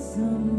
Ku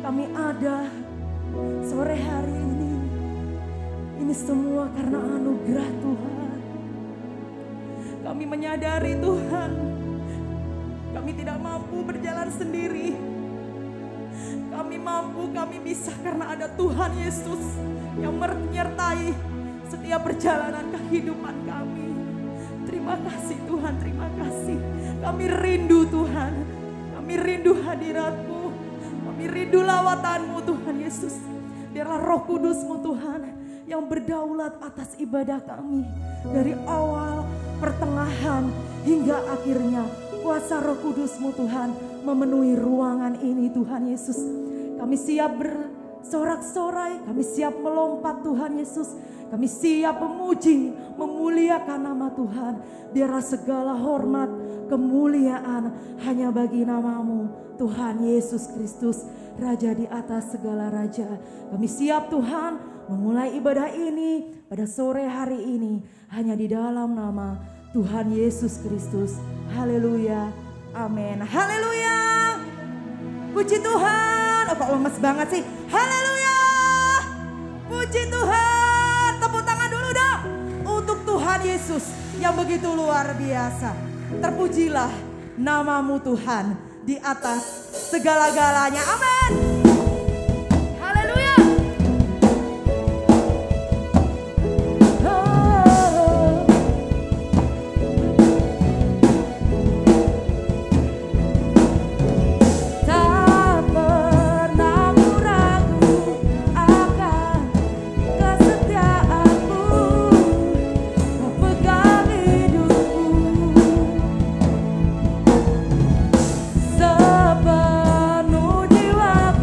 kami ada sore hari ini. Ini semua karena anugerah Tuhan. Kami menyadari Tuhan, kami tidak mampu berjalan sendiri. Kami mampu, kami bisa karena ada Tuhan Yesus yang menyertai setiap perjalanan kehidupan kami. Terima kasih Tuhan, terima kasih. Kami rindu Tuhan, kami rindu hadirat-Mu, kami rindu lawatan-Mu Tuhan Yesus. Biarlah Roh Kudus-Mu Tuhan yang berdaulat atas ibadah kami. Dari awal, pertengahan, hingga akhirnya. Kuasa Roh Kudus-Mu Tuhan memenuhi ruangan ini Tuhan Yesus. Kami siap bersorak-sorai, kami siap melompat Tuhan Yesus. Kami siap memuji, memuliakan nama Tuhan. Biarlah segala hormat, kemuliaan hanya bagi nama-Mu Tuhan Yesus Kristus, Raja di atas segala raja. Kami siap Tuhan memulai ibadah ini pada sore hari ini hanya di dalam nama Tuhan Yesus Kristus. Haleluya, amin. Haleluya, puji Tuhan. Oh, kok lemes banget sih. Haleluya, puji Tuhan. Tepuk tangan dulu dong untuk Tuhan Yesus yang begitu luar biasa. Terpujilah nama-Mu Tuhan di atas segala-galanya. Amin. Haleluya. Sepenuh jiwaku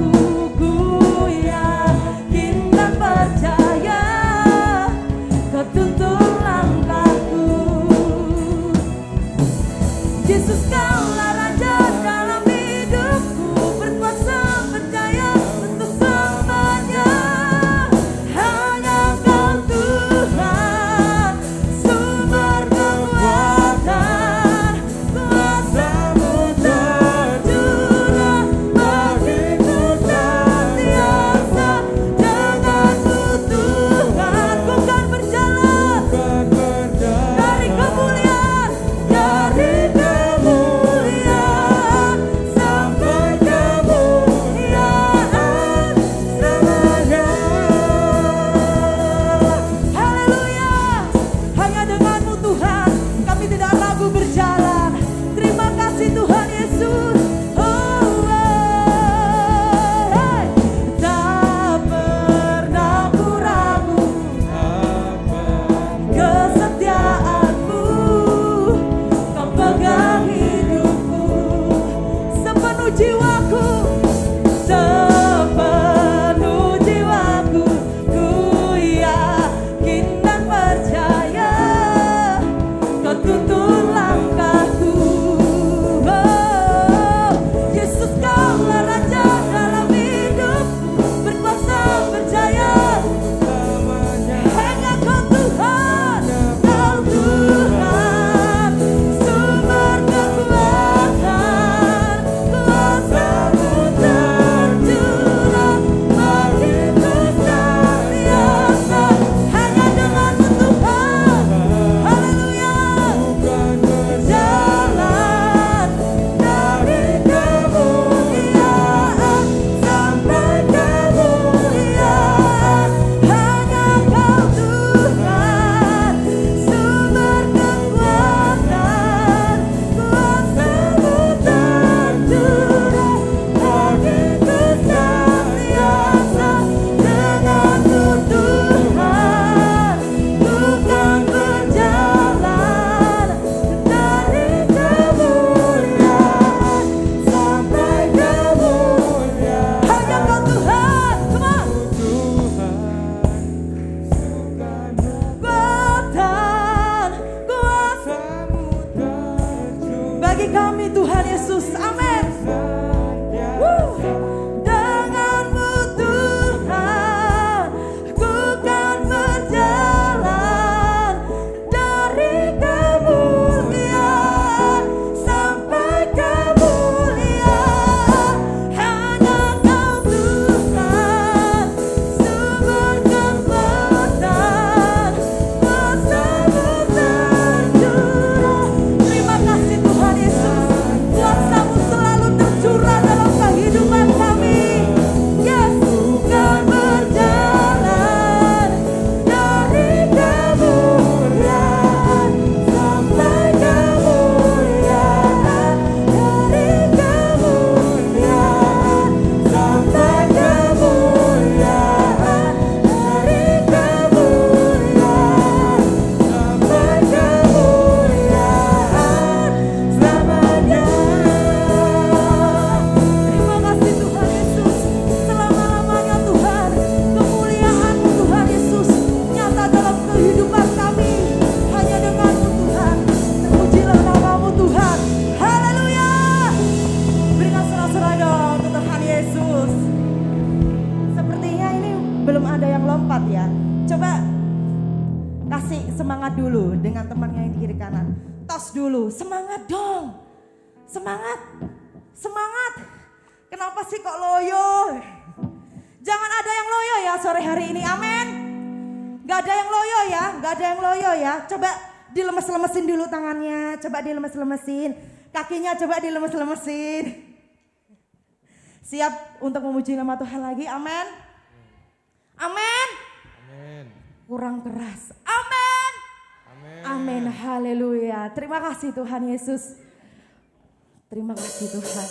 belum ada yang lompat ya. Coba kasih semangat dulu dengan temannya yang di kiri kanan. Tos dulu, semangat dong. Semangat, semangat. Kenapa sih kok loyo? Jangan ada yang loyo ya sore hari ini, amin. Gak ada yang loyo ya, gak ada yang loyo ya. Coba dilemes-lemesin dulu tangannya, coba dilemes-lemesin. Kakinya coba dilemes-lemesin. Siap untuk memuji nama Tuhan lagi, amin. Amin. Amin. Kurang keras, amin. Amin. Amin, haleluya. Terima kasih Tuhan Yesus. Terima kasih Tuhan.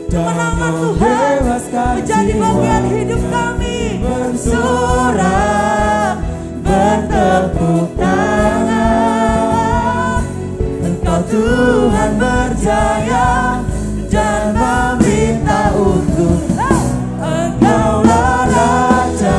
Kemenangan Tuhan menjadi bagian hidup kami. Bersorak, bertepuk tangan. Engkau Tuhan berjaya dan meminta untuk Engkaulah Raja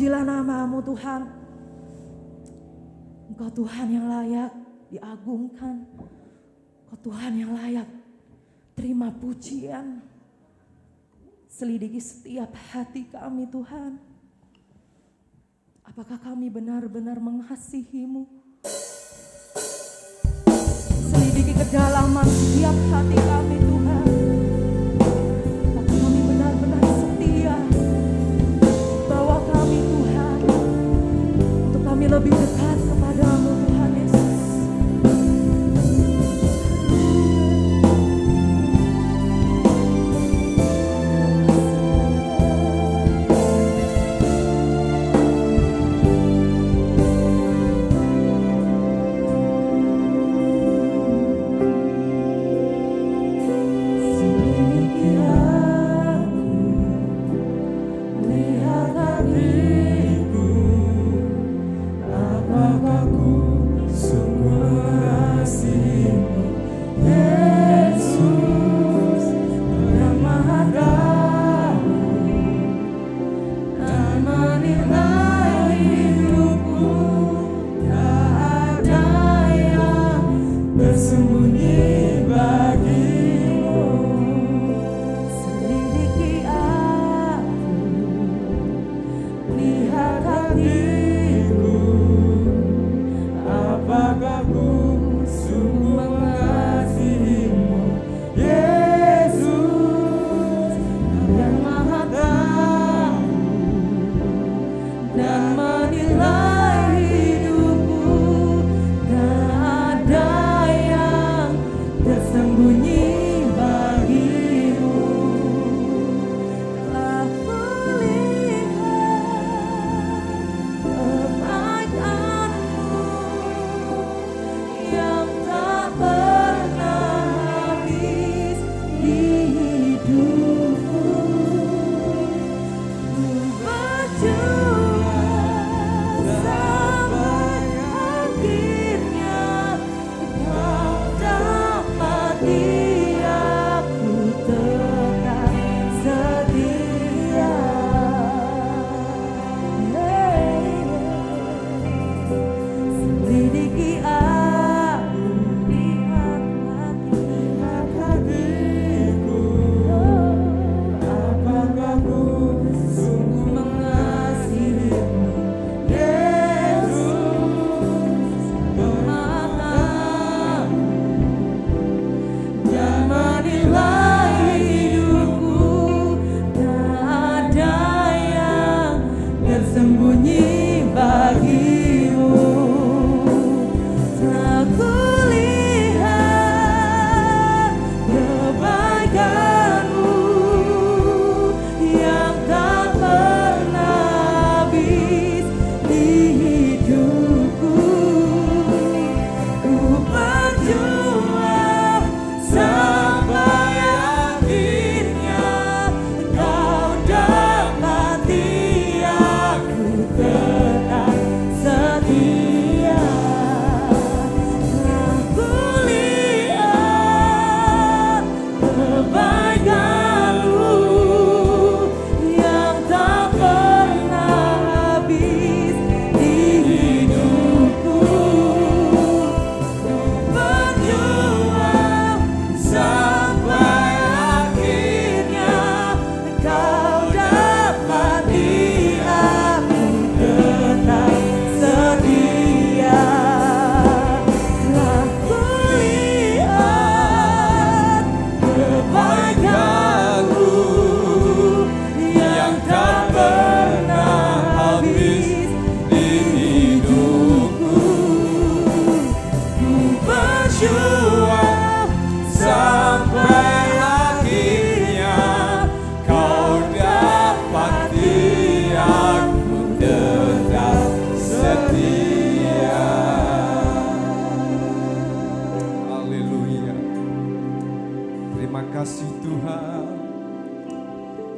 Terpujilah nama-Mu Tuhan. Engkau Tuhan yang layak diagungkan. Engkau Tuhan yang layak terima pujian. Selidiki setiap hati kami Tuhan. Apakah kami benar-benar mengasihi-Mu? Selidiki kedalaman setiap hati kami Tuhan. Apakah kami benar-benar setia? Bawa kami Tuhan, untuk kami lebih dekat kepada-Mu Tuhan Yesus.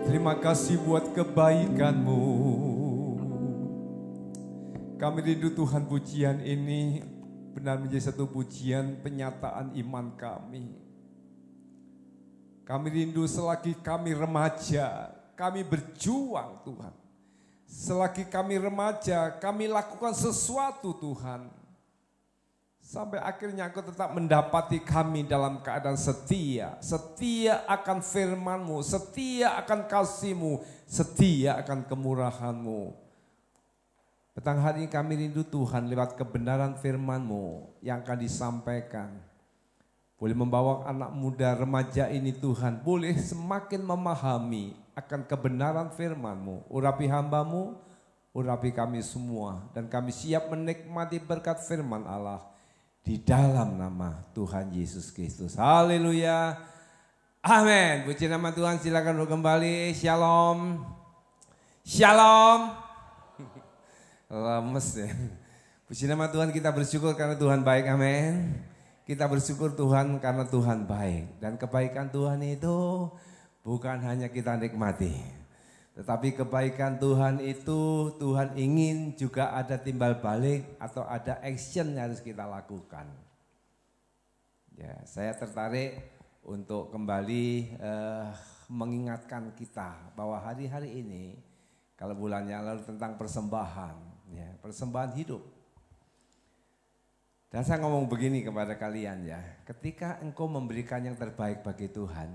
Terima kasih buat kebaikan-Mu. Kami rindu Tuhan pujian ini benar menjadi satu pujian penyataan iman kami. Kami rindu selagi kami remaja, kami berjuang Tuhan. Selagi kami remaja, kami lakukan sesuatu Tuhan. Sampai akhirnya Engkau tetap mendapati kami dalam keadaan setia. Setia akan firman-Mu, setia akan kasih-Mu, setia akan kemurahan-Mu. Petang hari ini kami rindu Tuhan lewat kebenaran firman-Mu yang akan disampaikan. Boleh membawa anak muda remaja ini Tuhan, boleh semakin memahami akan kebenaran firman-Mu. Urapi hamba-Mu, urapi kami semua. Dan kami siap menikmati berkat firman Allah di dalam nama Tuhan Yesus Kristus. Haleluya. Amin. Puji nama Tuhan, silakan kembali. Shalom. Shalom. Lemes ya. Puji nama Tuhan, kita bersyukur karena Tuhan baik. Amin. Kita bersyukur Tuhan karena Tuhan baik. Dan kebaikan Tuhan itu bukan hanya kita nikmati. Tetapi kebaikan Tuhan itu Tuhan ingin juga ada timbal balik atau ada action yang harus kita lakukan. Ya, saya tertarik untuk kembali mengingatkan kita bahwa hari-hari ini kalau bulannya lalu tentang persembahan, ya, persembahan hidup. Dan saya ngomong begini kepada kalian ya, ketika engkau memberikan yang terbaik bagi Tuhan,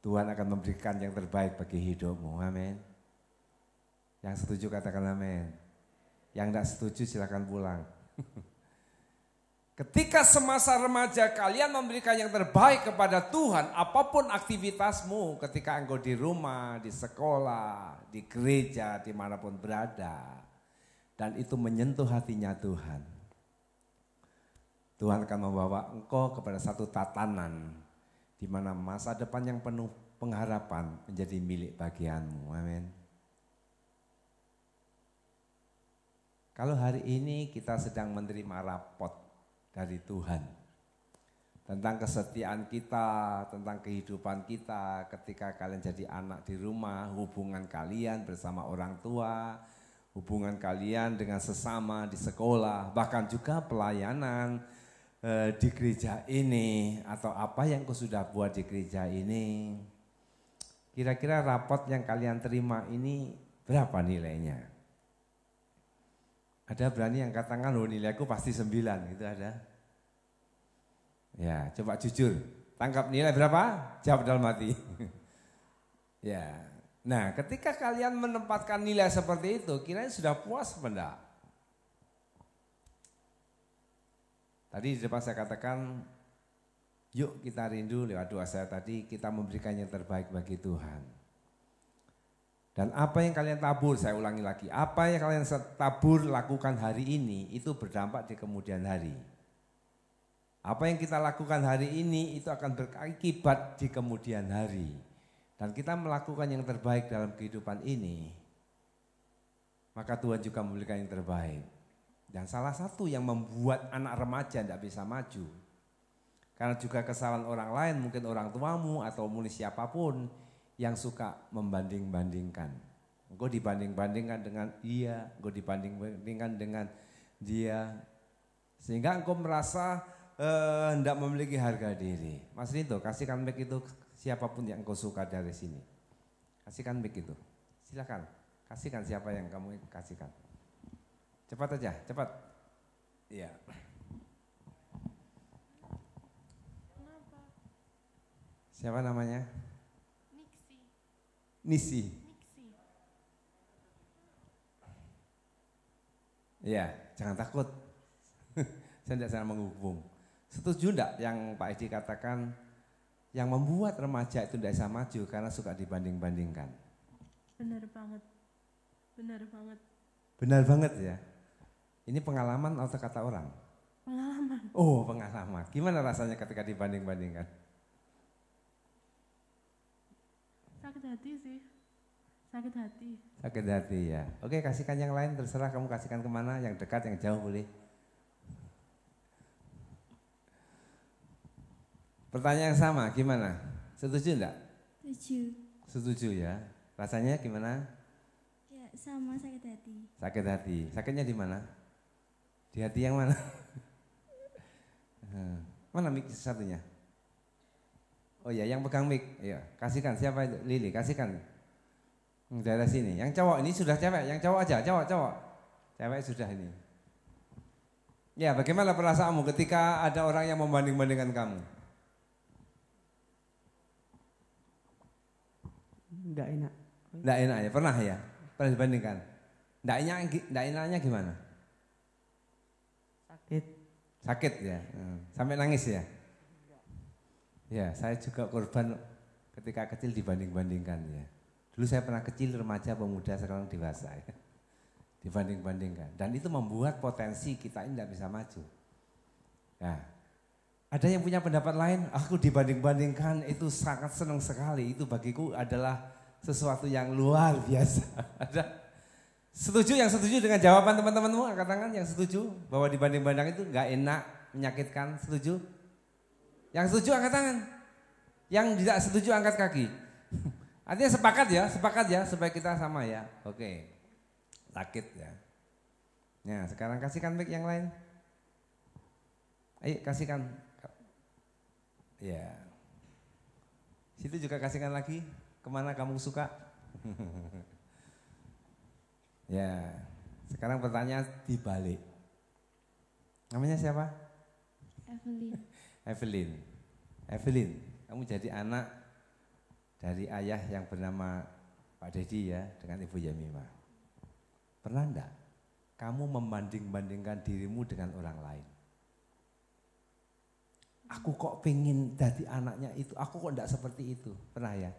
Tuhan akan memberikan yang terbaik bagi hidupmu, amin. Yang setuju katakan amin. Yang tidak setuju silakan pulang. Ketika semasa remaja kalian memberikan yang terbaik kepada Tuhan, apapun aktivitasmu, ketika engkau di rumah, di sekolah, di gereja, dimanapun berada, dan itu menyentuh hatinya Tuhan, Tuhan akan membawa engkau kepada satu tatanan di mana masa depan yang penuh pengharapan menjadi milik bagianmu. Amin. Kalau hari ini kita sedang menerima rapot dari Tuhan tentang kesetiaan kita, tentang kehidupan kita ketika kalian jadi anak di rumah, hubungan kalian bersama orang tua, hubungan kalian dengan sesama di sekolah, bahkan juga pelayanan di gereja ini atau apa yang kau sudah buat di gereja ini. Kira-kira rapot yang kalian terima ini berapa nilainya? Ada berani yang katakan, oh nilaiku pasti 9 gitu ada? Ya, coba jujur, tangkap nilai berapa? Jawab dalam hati. Ya, nah ketika kalian menempatkan nilai seperti itu, kira-kira sudah puas apa enggak? Tadi di depan saya katakan, yuk kita rindu lewat doa saya tadi, kita memberikan yang terbaik bagi Tuhan. Dan apa yang kalian tabur, saya ulangi lagi, apa yang kalian tabur lakukan hari ini, itu berdampak di kemudian hari. Apa yang kita lakukan hari ini, itu akan berakibat di kemudian hari. Dan kita melakukan yang terbaik dalam kehidupan ini, maka Tuhan juga memberikan yang terbaik. Dan salah satu yang membuat anak remaja tidak bisa maju, karena juga kesalahan orang lain, mungkin orang tuamu atau mungkin siapapun yang suka membanding-bandingkan. Engkau dibanding-bandingkan dengan dia, engkau dibanding-bandingkan dengan dia, sehingga engkau merasa hendak memiliki harga diri. Mas Rinto, kasihkan mic itu siapapun yang engkau suka dari sini. Kasihkan mic itu, silakan. Kasihkan siapa yang kamu kasihkan. Cepat aja, cepat. Iya. Kenapa? Siapa namanya? Nixi. Nisi. Nixi. Iya, jangan takut. Saya tidak salah menghubung. Setuju enggak yang Pak Edi katakan, yang membuat remaja itu tidak bisa maju karena suka dibanding-bandingkan? Benar banget. Benar banget. Benar banget ya. Ini pengalaman atau kata orang? Pengalaman. Oh, pengalaman. Gimana rasanya ketika dibanding-bandingkan? Sakit hati sih. Sakit hati. Sakit hati ya. Oke, kasihkan yang lain, terserah kamu kasihkan kemana, yang dekat, yang jauh boleh. Pertanyaan yang sama, gimana? Setuju enggak? Setuju. Setuju ya. Rasanya gimana? Ya, sama sakit hati. Sakit hati. Sakitnya di mana? Di hati yang mana? Mana mic satunya? Oh ya, yang pegang mic. Iya, kasihkan siapa itu? Lili, kasihkan. Daerah sini. Yang cowok ini sudah cewek, yang cowok aja, cowok. Cewek sudah ini. Ya, bagaimana perasaanmu ketika ada orang yang membanding-bandingkan kamu? Enggak enak. Enggak enak ya, pernah ya? Pernah dibandingkan? Enggak enaknya gimana? Sakit. Sakit ya? Sampai nangis ya? Ya, saya juga korban ketika kecil dibanding-bandingkan ya. Dulu saya pernah kecil, remaja, pemuda, sekarang dewasa ya. Dibanding-bandingkan. Dan itu membuat potensi kita ini tidak bisa maju. Nah, ada yang punya pendapat lain, aku dibanding-bandingkan itu sangat senang sekali. Itu bagiku adalah sesuatu yang luar biasa. Ada setuju yang setuju dengan jawaban teman-temanmu? Angkat tangan yang setuju bahwa dibanding-banding itu enggak enak, menyakitkan. Setuju? Yang setuju angkat tangan. Yang tidak setuju angkat kaki. Artinya sepakat ya supaya kita sama ya. Oke. Sakit ya. Nah, sekarang kasihkan mic yang lain. Ayo kasihkan. Ya. Situ juga kasihkan lagi. Kemana kamu suka? Ya. Sekarang pertanyaan dibalik. Namanya siapa? Evelyn, kamu jadi anak dari ayah yang bernama Pak Dedi ya, dengan Ibu Yamima. Pernah enggak kamu membanding-bandingkan dirimu dengan orang lain? Aku kok pengen jadi anaknya itu, aku kok enggak seperti itu. Pernah ya?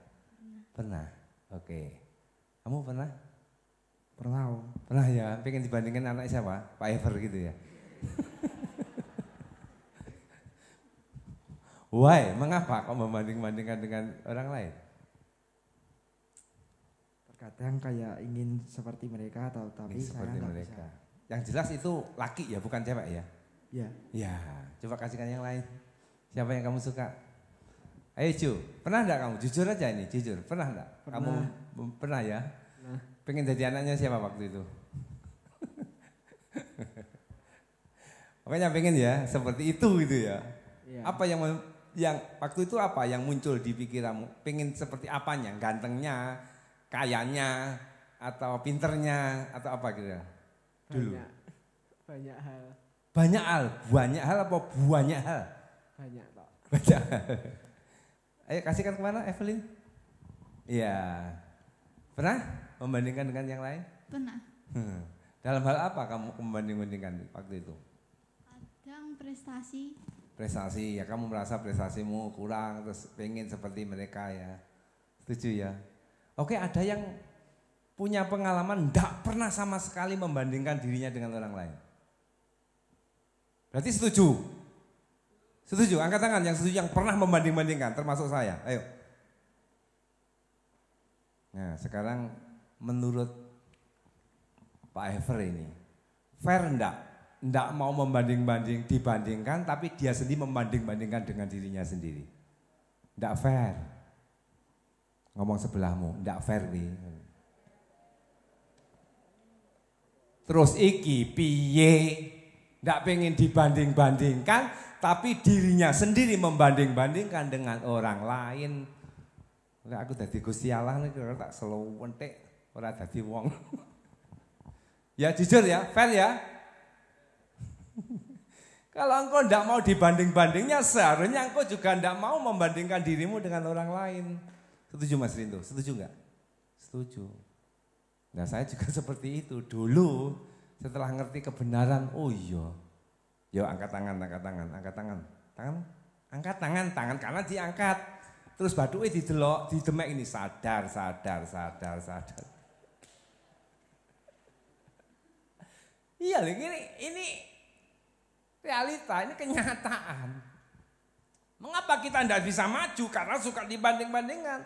Pernah. Oke. Kamu pernah? Pernah ya, pengen dibandingkan anak siapa? Pak Ever gitu ya. Why? Mengapa kau membanding-bandingkan dengan orang lain? Terkadang kayak ingin seperti mereka atau tapi saya seperti nggak mereka. bisa. Yang jelas itu laki ya, bukan cewek ya? Ya. Ya, coba kasihkan yang lain. Siapa yang kamu suka? Ayo Ju, pernah enggak kamu? Jujur aja ini, jujur. Pernah enggak? Pernah. Kamu pernah ya? Nah. Pengen jadi anaknya siapa waktu itu? Makanya pengen ya, seperti itu gitu ya. Ya. Apa yang waktu itu apa yang muncul di pikiranmu? Pengen seperti apanya? Gantengnya, kayanya, atau pinternya, atau apa gitu? Dulu. Banyak hal. Banyak hal apa banyak hal? Banyak Pak. Banyak hal. Ayo kasihkan kemana Evelyn? Iya. Pernah membandingkan dengan yang lain? Pernah. Dalam hal apa kamu membanding-bandingkan waktu itu? Kadang prestasi. Prestasi, ya kamu merasa prestasimu kurang terus pengen seperti mereka ya. Setuju ya? Oke, ada yang punya pengalaman enggak pernah sama sekali membandingkan dirinya dengan orang lain. Berarti setuju? Setuju, angkat tangan yang setuju yang pernah membanding-bandingkan termasuk saya. Ayo. Nah, sekarang menurut Pak Ever ini, fair enggak? Enggak mau dibandingkan tapi dia sendiri membanding-bandingkan dengan dirinya sendiri. Enggak fair. Ngomong sebelahmu, enggak fair nih. Terus iki piye? Enggak pengen dibanding-bandingkan tapi dirinya sendiri membanding-bandingkan dengan orang lain. Aku dadi Gusti Allah nek tak slow entek ora dadi wong. Ya jujur ya, fair ya. Kalau engkau tidak mau dibanding-bandingnya, seharusnya engkau juga tidak mau membandingkan dirimu dengan orang lain. Setuju Mas Rinto? Setuju enggak? Setuju. Nah saya juga seperti itu. Dulu setelah ngerti kebenaran, oh iya. Yo angkat tangan. Tangan karena diangkat. Terus baduke didelok, didemek ini sadar. Iya, ini realita, ini kenyataan. Mengapa kita tidak bisa maju? Karena suka dibanding-bandingkan.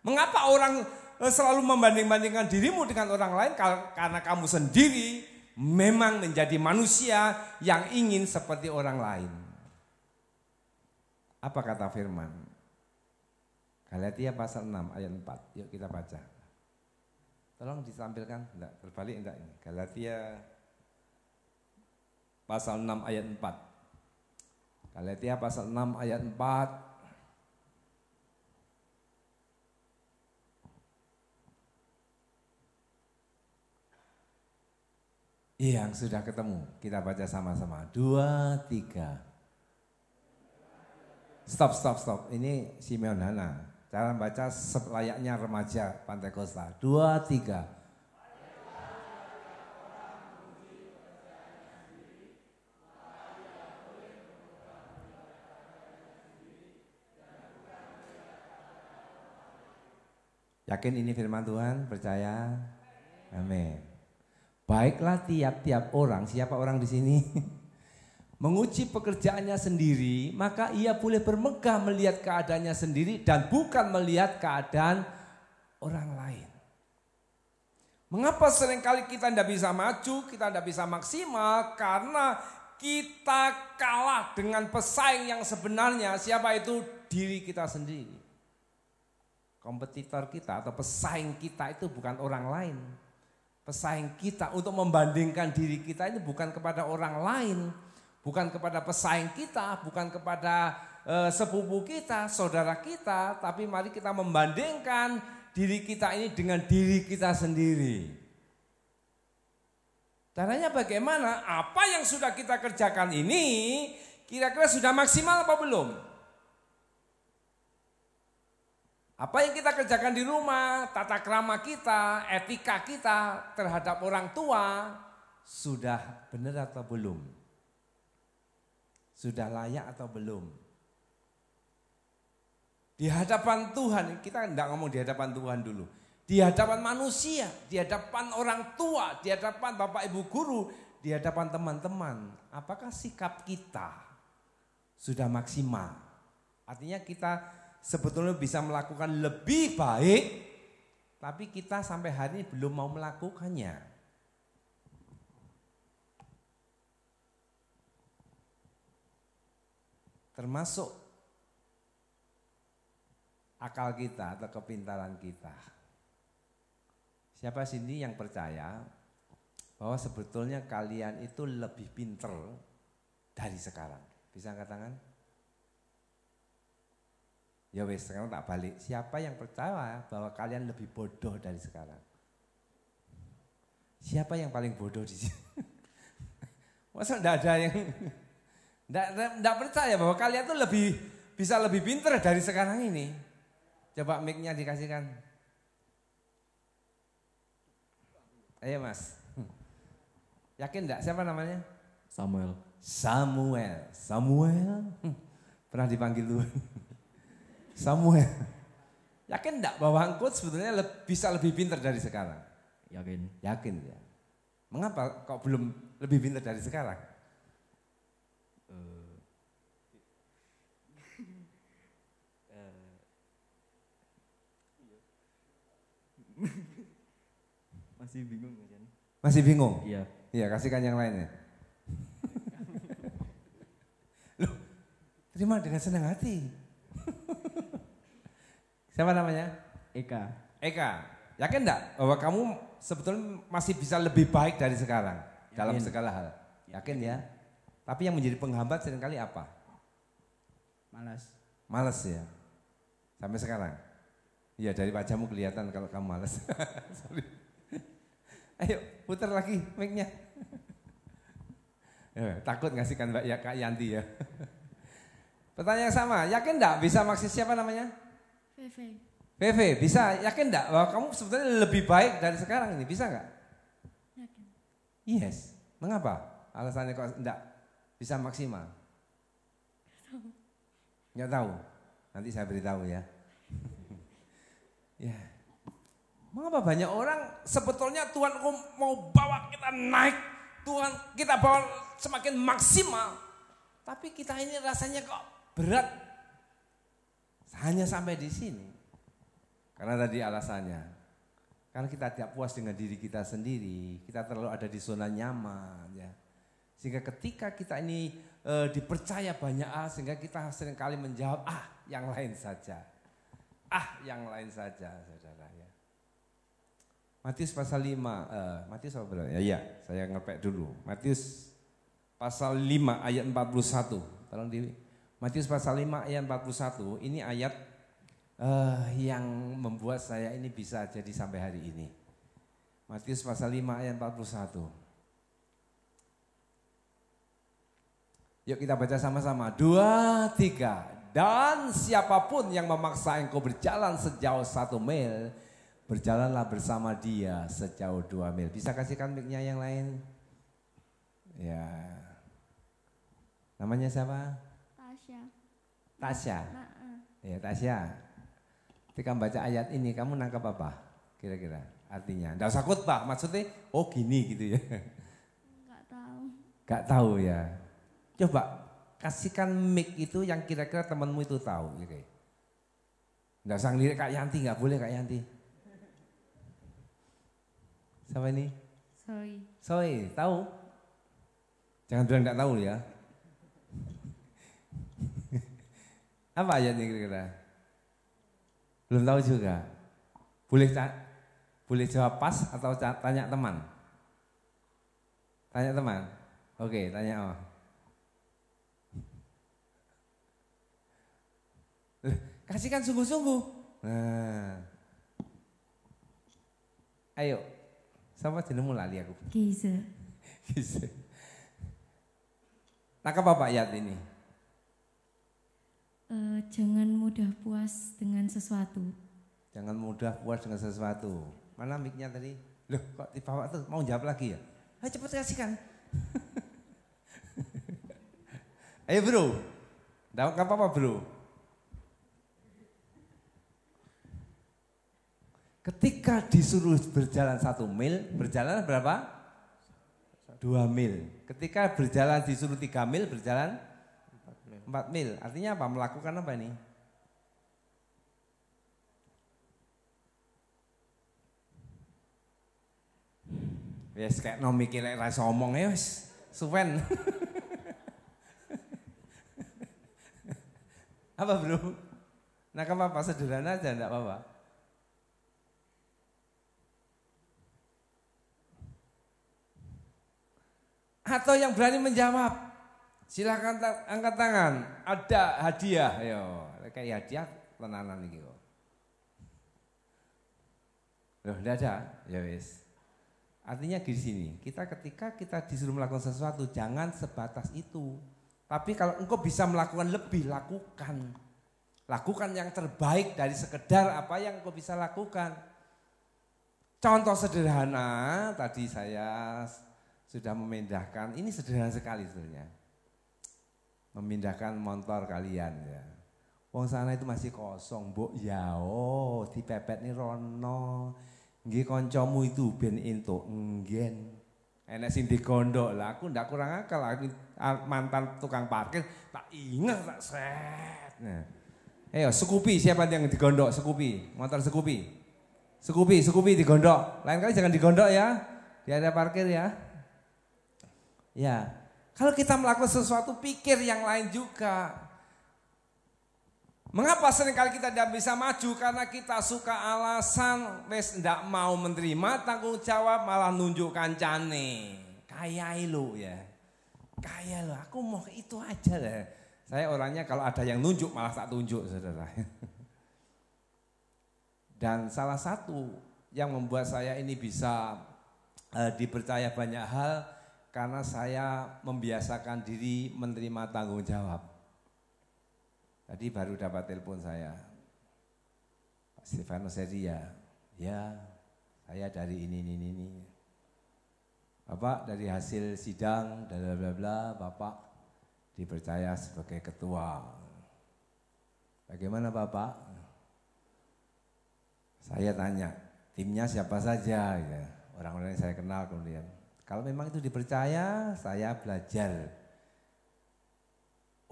Mengapa orang selalu membanding-bandingkan dirimu dengan orang lain? Karena kamu sendiri memang menjadi manusia yang ingin seperti orang lain. Apa kata firman? Galatia pasal 6 ayat 4. Yuk kita baca. Tolong ditampilkan, enggak terbalik enggak ini. Galatia pasal 6 ayat 4. Galatia pasal 6 ayat 4. Yang sudah ketemu, kita baca sama-sama. 2, 3. Stop. Ini Simeon Hana. Cara baca selayaknya remaja Pantai Kosta. 2, 3. Yakin ini firman Tuhan? Percaya? Amin. Baiklah tiap-tiap orang, siapa orang di sini? Menguji pekerjaannya sendiri, maka ia boleh bermegah melihat keadaannya sendiri dan bukan melihat keadaan orang lain. Mengapa seringkali kita tidak bisa maju, kita tidak bisa maksimal? Karena kita kalah dengan pesaing yang sebenarnya, siapa itu? Diri kita sendiri. Kompetitor kita atau pesaing kita itu bukan orang lain. Pesaing kita untuk membandingkan diri kita ini bukan kepada orang lain. Bukan kepada pesaing kita, bukan kepada sepupu kita, saudara kita. Tapi mari kita membandingkan diri kita ini dengan diri kita sendiri. Caranya bagaimana? Apa yang sudah kita kerjakan ini kira-kira sudah maksimal apa belum? Apa yang kita kerjakan di rumah, tata krama kita, etika kita terhadap orang tua, sudah benar atau belum? Sudah layak atau belum? Di hadapan Tuhan, kita tidak ngomong di hadapan Tuhan dulu. Di hadapan manusia, di hadapan orang tua, di hadapan bapak ibu guru, di hadapan teman-teman. Apakah sikap kita sudah maksimal? Artinya kita sebetulnya bisa melakukan lebih baik, tapi kita sampai hari ini belum mau melakukannya. Termasuk akal kita atau kepintaran kita. Siapa sini yang percaya bahwa sebetulnya kalian itu lebih pinter dari sekarang? Bisa angkat tangan? Ya wes, sekarang tak balik. Siapa yang percaya bahwa kalian lebih bodoh dari sekarang? Siapa yang paling bodoh di sini? Masa enggak ada yang enggak percaya bahwa kalian tuh bisa lebih pintar dari sekarang ini? Coba mic-nya dikasihkan. Ayo Mas. Yakin enggak? Siapa namanya? Samuel. Pernah dipanggil Tuhan. Samuel, yakin enggak bahwa engkau sebetulnya bisa lebih pintar dari sekarang? Yakin ya. Mengapa kok belum lebih pintar dari sekarang? Masih bingung. Masih bingung? Iya. Iya, kasihkan yang lainnya. Loh, terima dengan senang hati. Siapa namanya? Eka. Yakin enggak bahwa kamu sebetulnya masih bisa lebih baik dari sekarang dalam segala hal? Yakin ya? Tapi yang menjadi penghambat seringkali apa? Malas ya? Sampai sekarang? Iya, dari wajahmu kelihatan kalau kamu malas. Sorry. Ayo putar lagi mic-nya. Takut ngasihkan Mbak Kak Yanti ya. Pertanyaan yang sama, yakin enggak bisa maksud siapa namanya? Veve, bisa yakin enggak bahwa kamu sebetulnya lebih baik dari sekarang ini, bisa enggak? Yakin. Yes, mengapa? Alasannya kok enggak bisa maksimal? Enggak tahu, nanti saya beritahu ya. Ya, mengapa banyak orang sebetulnya Tuhan mau bawa kita naik, Tuhan kita bawa semakin maksimal, tapi kita ini rasanya kok berat. Hanya sampai di sini. Karena tadi alasannya. Karena kita tidak puas dengan diri kita sendiri. Kita terlalu ada di zona nyaman. Ya. Sehingga ketika kita ini dipercaya banyak hal. Sehingga kita seringkali menjawab, yang lain saja. Yang lain saja saudara ya. Matius pasal 5. Matius apa berapa? Ya, saya ngepek dulu. Matius pasal 5 ayat 41. Tolong di Matius pasal 5 ayat 41, ini ayat yang membuat saya ini bisa jadi sampai hari ini. Matius pasal 5 ayat 41. Yuk kita baca sama-sama. 2, 3. Dan siapapun yang memaksa engkau berjalan sejauh 1 mil, berjalanlah bersama dia sejauh 2 mil. Bisa kasihkan mic-nya yang lain? Ya. Namanya siapa? Tasya. Tasya. Nah, Ya Tasya. Ketika membaca ayat ini kamu nangkap apa? Kira-kira artinya. Nggak usah khotbah, maksudnya oh gini gitu ya. nggak tahu. Gak tahu ya. Coba kasihkan mic itu yang kira-kira temanmu itu tahu. Gitu. Nggak usah ngelirik Kak Yanti, nggak boleh Kak Yanti. Siapa ini? Soy, tahu? Jangan bilang nggak tahu ya. Apa ayatnya kira-kira? Belum tahu juga. Boleh jawab pas atau tanya teman? Tanya teman? Oke, tanya Kasihkan sungguh-sungguh. Nah. Ayo. Sama jenengmu lali aku. Giza. Nangkap apa ayat ini? Jangan mudah puas dengan sesuatu. Jangan mudah puas dengan sesuatu. Mana mic-nya tadi? Loh kok dibawa tuh? Mau jawab lagi ya? Ayo cepat kasihkan. Ayo bro. Nggak apa-apa bro. Ketika disuruh berjalan 1 mil, berjalan berapa? 2 mil. Ketika berjalan disuruh 3 mil, berjalan 4 mil. Artinya apa? Melakukan apa ini? Yes, kayak no mikir rasa omong ya wis. Suwen. Apa bro? Nah apa sederhana aja enggak apa-apa. Atau yang berani menjawab, silakan angkat tangan. Ada hadiah, yo, kayak hadiah tenanan iki kok. Loh, enggak ada, ya wis. Artinya di sini, ketika kita disuruh melakukan sesuatu, jangan sebatas itu. Tapi kalau engkau bisa melakukan lebih, lakukan. Lakukan yang terbaik dari sekedar apa yang engkau bisa lakukan. Contoh sederhana, tadi saya sudah memindahkan, ini sederhana sekali sebenarnya. Memindahkan motor kalian ya. Wong sana itu masih kosong, mbok ya dipepet nih rono. Nggih kancamu itu ben entuk nggen. Enek sing digondok lah, aku ndak kurang akal, aku mantan tukang parkir tak ingat tak set. Nah. Ayo Scoopy, siapa yang digondok? Scoopy, motor Scoopy. Scoopy digondok. Lain kali jangan digondok ya. Di area parkir ya. Ya, kalau kita melakukan sesuatu pikir yang lain juga. Mengapa seringkali kita tidak bisa maju? Karena kita suka alasan, wes ndak mau menerima tanggung jawab malah nunjuk kancane. Kayak lo ya, kayak lo. Aku mau itu aja lah. Saya orangnya kalau ada yang nunjuk malah tak tunjuk, saudara. Dan salah satu yang membuat saya ini bisa dipercaya banyak hal. Karena saya membiasakan diri menerima tanggung jawab. Tadi baru dapat telepon saya, Pak Stefano Seria, ya saya dari ini. Bapak dari hasil sidang, bla Bapak dipercaya sebagai ketua. Bagaimana Bapak? Saya tanya, timnya siapa saja? Ya, orang-orang yang saya kenal kemudian. Kalau memang itu dipercaya, saya belajar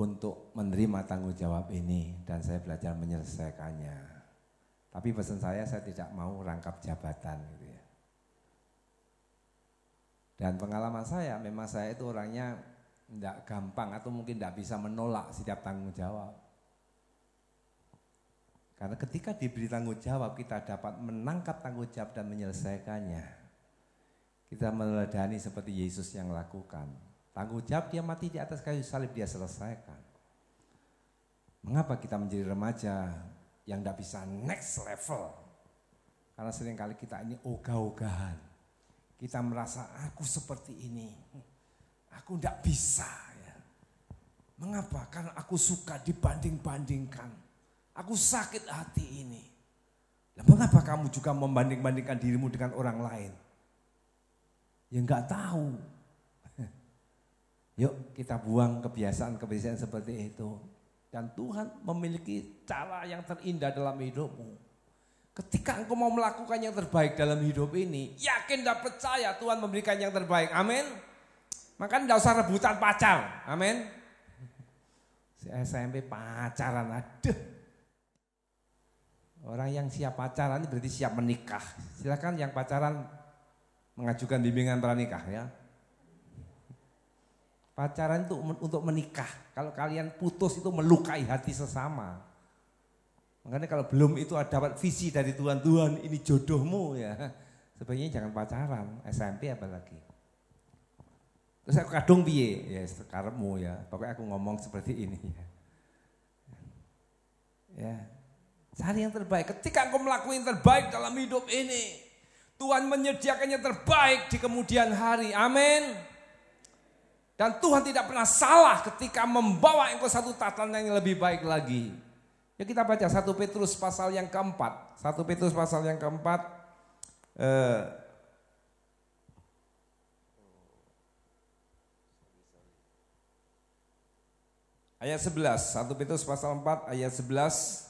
untuk menerima tanggung jawab ini dan saya belajar menyelesaikannya. Tapi pesan saya tidak mau rangkap jabatan gitu ya. Dan pengalaman saya, memang saya itu orangnya tidak gampang atau mungkin tidak bisa menolak setiap tanggung jawab. Karena ketika diberi tanggung jawab, kita dapat menangkap tanggung jawab dan menyelesaikannya. Kita meneladani seperti Yesus yang lakukan. Tanggung jawab dia mati di atas kayu salib, dia selesaikan. Mengapa kita menjadi remaja yang tidak bisa next level? Karena seringkali kita ini ogah-ogahan. Kita merasa aku seperti ini, aku tidak bisa. Ya. Mengapa? Karena aku suka dibanding-bandingkan. Aku sakit hati ini. Nah, mengapa kamu juga membanding-bandingkan dirimu dengan orang lain? Ya enggak tahu. Yuk kita buang kebiasaan-kebiasaan seperti itu. Dan Tuhan memiliki cara yang terindah dalam hidupmu. Ketika engkau mau melakukan yang terbaik dalam hidup ini, yakin dan percaya Tuhan memberikan yang terbaik. Amin. Makanya enggak usah rebutan pacar. Amin. Si SMP pacaran, aduh. Orang yang siap pacaran ini berarti siap menikah. Silakan yang pacaran mengajukan bimbingan pranikah ya. Pacaran itu untuk menikah. Kalau kalian putus itu melukai hati sesama. Makanya kalau belum itu dapat visi dari Tuhan, Tuhan ini jodohmu ya. Sebenarnya jangan pacaran, SMP apalagi. Terus aku kadung piye? Ya sekarangmu ya. Pokoknya aku ngomong seperti ini ya. Ya. Cari yang terbaik. Ketika engkau melakukan yang terbaik dalam hidup ini, Tuhan menyediakan yang terbaik di kemudian hari. Amin. Dan Tuhan tidak pernah salah ketika membawa engkau satu tatanan yang lebih baik lagi. Ya kita baca 1 Petrus pasal yang keempat. 1 Petrus pasal yang keempat. Ayat 11. 1 Petrus pasal 4 ayat 11.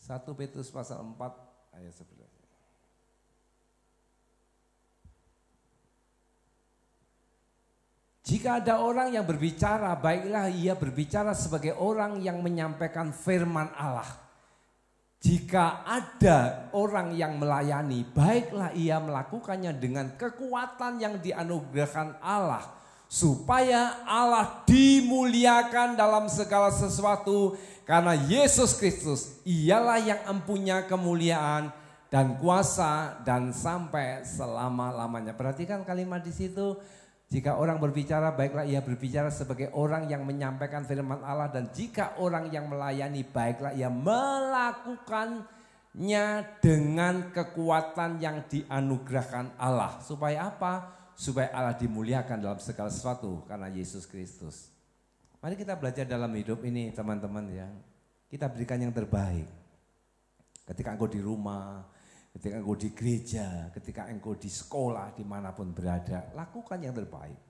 Satu Petrus pasal 4 ayat 11. Jika ada orang yang berbicara, baiklah ia berbicara sebagai orang yang menyampaikan firman Allah. Jika ada orang yang melayani, baiklah ia melakukannya dengan kekuatan yang dianugerahkan Allah. Supaya Allah dimuliakan dalam segala sesuatu. Karena Yesus Kristus ialah yang empunya kemuliaan dan kuasa dan sampai selama-lamanya. Perhatikan kalimat di situ. Jika orang berbicara, baiklah ia berbicara sebagai orang yang menyampaikan firman Allah. Dan jika orang yang melayani, baiklah ia melakukannya dengan kekuatan yang dianugerahkan Allah. Supaya apa? Supaya Allah dimuliakan dalam segala sesuatu karena Yesus Kristus. Mari kita belajar dalam hidup ini teman-teman ya. Kita berikan yang terbaik. Ketika engkau di rumah, ketika engkau di gereja, ketika engkau di sekolah, dimanapun berada, lakukan yang terbaik.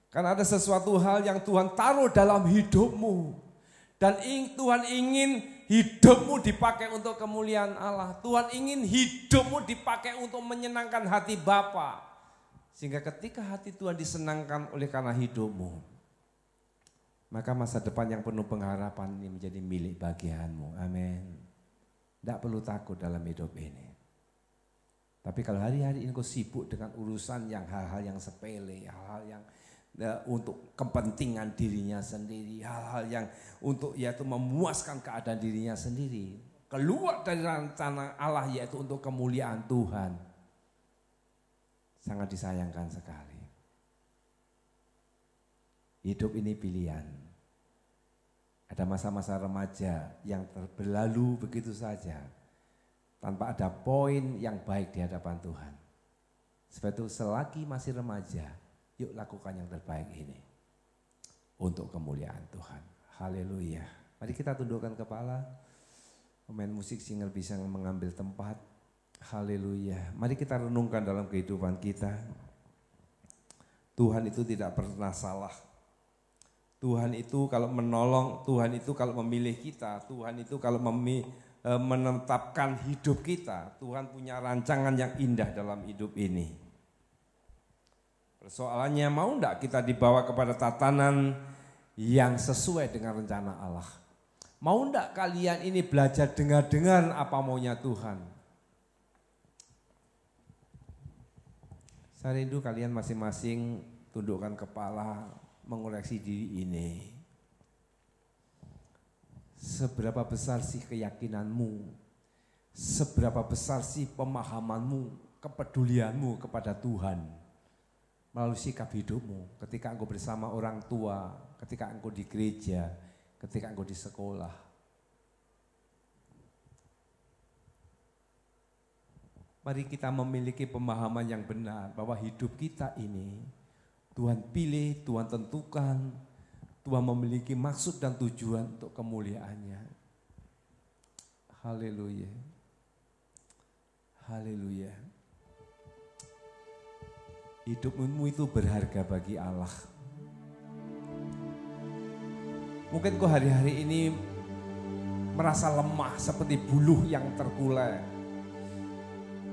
Karena ada sesuatu hal yang Tuhan taruh dalam hidupmu. Dan Tuhan ingin hidupmu dipakai untuk kemuliaan Allah. Tuhan ingin hidupmu dipakai untuk menyenangkan hati Bapa. Sehingga ketika hati Tuhan disenangkan oleh karena hidupmu, maka masa depan yang penuh pengharapan ini menjadi milik bagianmu. Amin. Tidak perlu takut dalam hidup ini. Tapi kalau hari-hari ini kau sibuk dengan urusan yang hal-hal yang sepele, hal-hal yang untuk kepentingan dirinya sendiri, hal-hal yang untuk yaitu memuaskan keadaan dirinya sendiri, keluar dari rencana Allah yaitu untuk kemuliaan Tuhan, sangat disayangkan sekali. Hidup ini pilihan. Ada masa-masa remaja yang berlalu begitu saja tanpa ada poin yang baik di hadapan Tuhan. Sebab itu selagi masih remaja, yuk lakukan yang terbaik ini untuk kemuliaan Tuhan. Haleluya. Mari kita tundukkan kepala. Pemain musik singer bisa mengambil tempat. Haleluya. Mari kita renungkan dalam kehidupan kita. Tuhan itu tidak pernah salah. Tuhan itu kalau menolong, Tuhan itu kalau memilih kita, Tuhan itu kalau menetapkan hidup kita, Tuhan punya rancangan yang indah dalam hidup ini. Persoalannya mau enggak kita dibawa kepada tatanan yang sesuai dengan rencana Allah? Mau enggak kalian ini belajar dengar-dengar apa maunya Tuhan? Saya rindu kalian masing-masing tundukkan kepala, mengoreksi diri ini. Seberapa besar sih keyakinanmu? Seberapa besar sih pemahamanmu, kepedulianmu kepada Tuhan? Melalui sikap hidupmu, ketika engkau bersama orang tua, ketika engkau di gereja, ketika engkau di sekolah. Mari kita memiliki pemahaman yang benar bahwa hidup kita ini Tuhan pilih, Tuhan tentukan, Tuhan memiliki maksud dan tujuan untuk kemuliaannya. Haleluya. Haleluya. Hidupmu itu berharga bagi Allah. Mungkin kau hari-hari ini merasa lemah seperti buluh yang terkulai.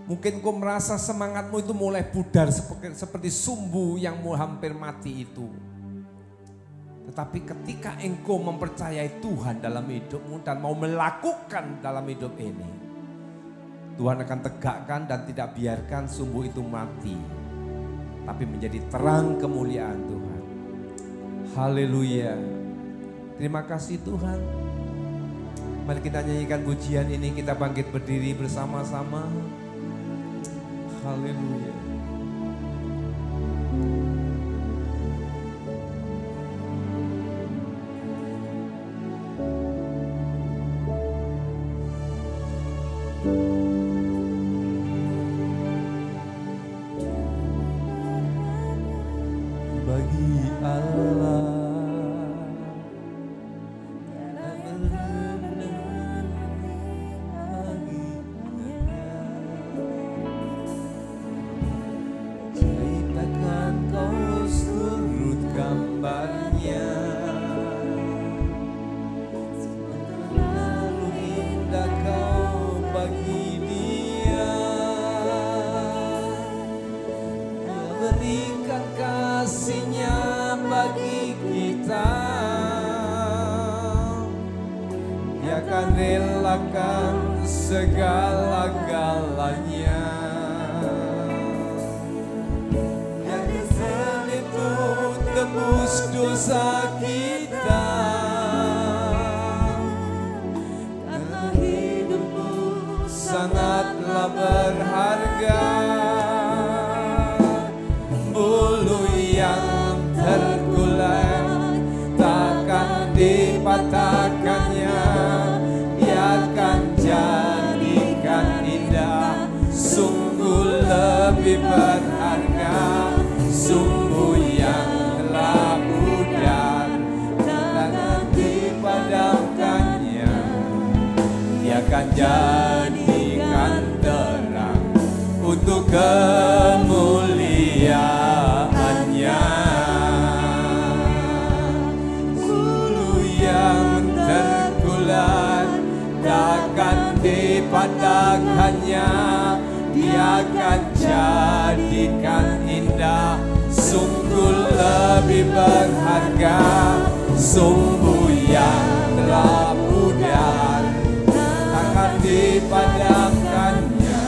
Mungkin kau merasa semangatmu itu mulai pudar seperti sumbu yang mau hampir mati itu. Tetapi ketika engkau mempercayai Tuhan dalam hidupmu dan mau melakukan dalam hidup ini, Tuhan akan tegakkan dan tidak biarkan sumbu itu mati, tapi menjadi terang kemuliaan Tuhan. Haleluya. Terima kasih Tuhan. Mari kita nyanyikan pujian ini, kita bangkit berdiri bersama-sama. Haleluya. Bagi Allah relakan segala-galanya. Dari itu tebus dosa kita, karena hidupmu sangatlah berharga. Bulu yang terkulai takkan dipatahkannya, akan jadikan indah, sungguh lebih berharga. Sumbu yang telah pudar takkan dipadamkannya, dia akan jadikan terang untuk kemuliaannya. Bulu yang terkulai takkan dipatahkannya, dia akan jadikan indah, sungguh lebih berharga. Sumbu yang telah pudar takkan dipadamkannya,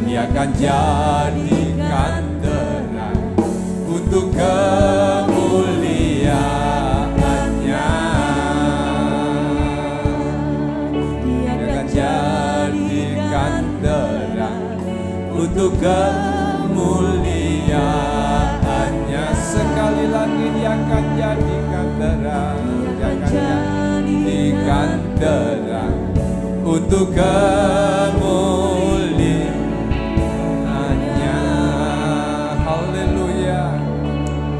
dia akan jadikan terang untuk kemuliaannya. Jadikan terang untuk kemuliaannya. Sekali lagi dia akan jadikan terang, dia akan jadikan terang untuk kemuliaannya. Haleluya,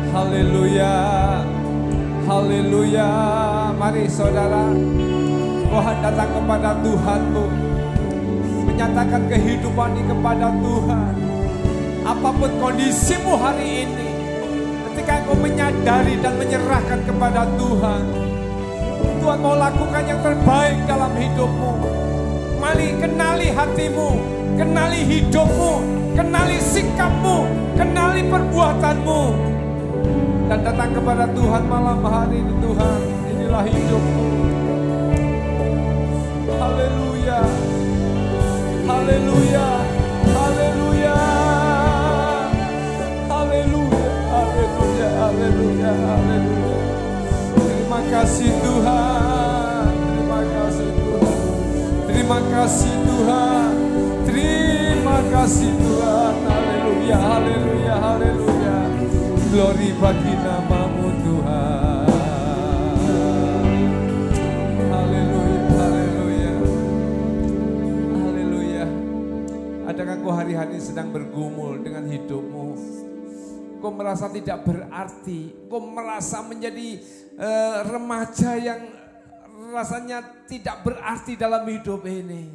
haleluya, haleluya. Mari saudara, Tuhan datang kepada Tuhanmu, menyatakan kehidupan ini kepada Tuhan. Apapun kondisimu hari ini, ketika engkau menyadari dan menyerahkan kepada Tuhan, Tuhan mau lakukan yang terbaik dalam hidupmu. Mari kenali hatimu, kenali hidupmu, kenali sikapmu, kenali perbuatanmu, dan datang kepada Tuhan malam hari ini. Tuhan, inilah hidupku. Haleluya, haleluya, haleluya, haleluya, haleluya, haleluya, haleluya. Terima kasih Tuhan, terima kasih Tuhan, terima kasih Tuhan, terima kasih Tuhan. Haleluya, haleluya, haleluya. Glory bagi namamu Tuhan. Adakah hari ini sedang bergumul dengan hidupmu. Kau merasa tidak berarti, kau merasa menjadi remaja yang rasanya tidak berarti dalam hidup ini.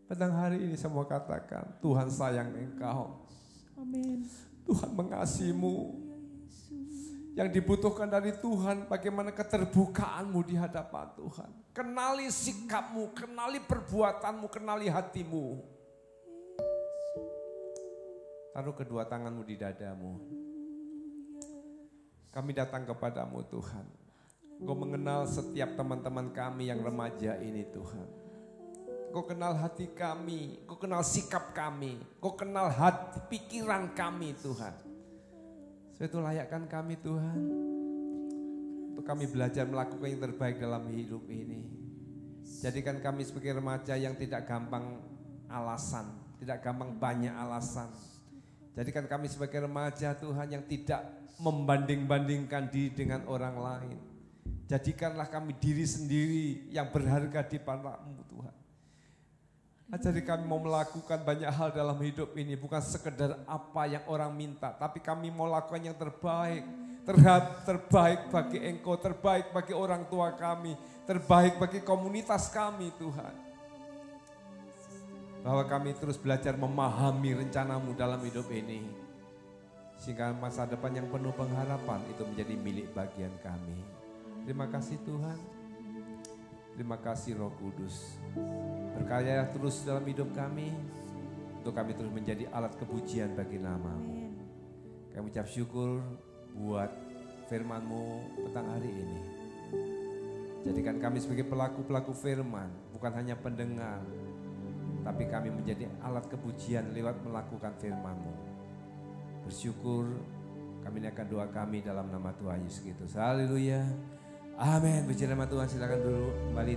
Pada hari ini semua katakan, Tuhan sayang engkau. Amin. Tuhan mengasihimu. Yang dibutuhkan dari Tuhan bagaimana keterbukaanmu di hadapan Tuhan. Kenali sikapmu, kenali perbuatanmu, kenali hatimu. Taruh kedua tanganmu di dadamu. Kami datang kepadamu Tuhan. Engkau mengenal setiap teman-teman kami yang remaja ini Tuhan. Engkau kenal hati kami, Engkau kenal sikap kami, Engkau kenal hati pikiran kami Tuhan. Sebab itu layakkan kami Tuhan, untuk kami belajar melakukan yang terbaik dalam hidup ini. Jadikan kami sebagai remaja yang tidak gampang alasan, tidak gampang banyak alasan. Jadikan kami sebagai remaja Tuhan yang tidak membanding-bandingkan diri dengan orang lain. Jadikanlah kami diri sendiri yang berharga di hadapan-Mu Tuhan. Ajari kami mau melakukan banyak hal dalam hidup ini, bukan sekedar apa yang orang minta, tapi kami mau lakukan yang terbaik, terbaik bagi Engkau, terbaik bagi orang tua kami, terbaik bagi komunitas kami Tuhan. Bahwa kami terus belajar memahami rencana-Mu dalam hidup ini, sehingga masa depan yang penuh pengharapan itu menjadi milik bagian kami. Terima kasih Tuhan. Terima kasih Roh Kudus. Berkarya terus dalam hidup kami, untuk kami terus menjadi alat kepujian bagi nama-Mu. Kami ucap syukur buat firman-Mu petang hari ini. Jadikan kami sebagai pelaku-pelaku firman, bukan hanya pendengar, tapi kami menjadi alat kepujian lewat melakukan firman-Mu. Bersyukur, kami naikkan doa kami dalam nama Tuhan Yesus Kristus. Haleluya. Amin. Puji nama Tuhan, silakan dulu kembali.